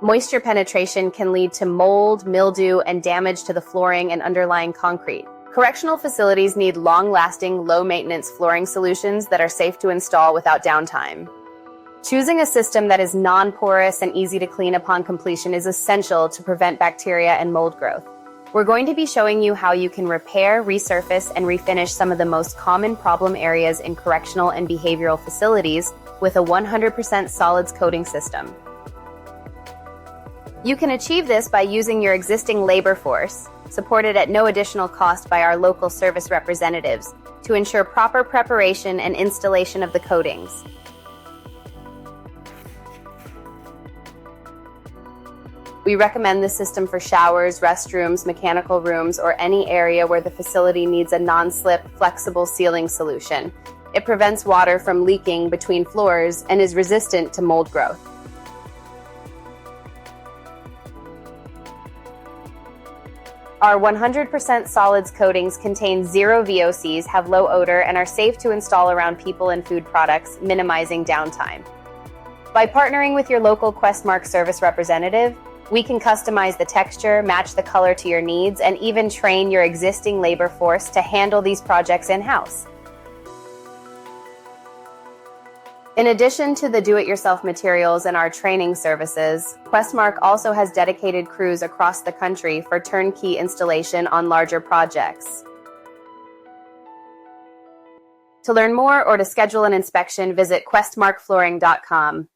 Moisture penetration can lead to mold, mildew, and damage to the flooring and underlying concrete. Correctional facilities need long-lasting, low-maintenance flooring solutions that are safe to install without downtime. Choosing a system that is non-porous and easy to clean upon completion is essential to prevent bacteria and mold growth. We're going to be showing you how you can repair, resurface, and refinish some of the most common problem areas in correctional and behavioral facilities with a 100% solids coating system. You can achieve this by using your existing labor force, supported at no additional cost by our local service representatives, to ensure proper preparation and installation of the coatings. We recommend this system for showers, restrooms, mechanical rooms, or any area where the facility needs a non-slip, flexible sealing solution. It prevents water from leaking between floors and is resistant to mold growth. Our 100% solids coatings contain zero VOCs, have low odor, and are safe to install around people and food products, minimizing downtime. By partnering with your local QuestMark service representative, we can customize the texture, match the color to your needs, and even train your existing labor force to handle these projects in-house. In addition to the do-it-yourself materials and our training services, QuestMark also has dedicated crews across the country for turnkey installation on larger projects. To learn more or to schedule an inspection, visit questmarkflooring.com.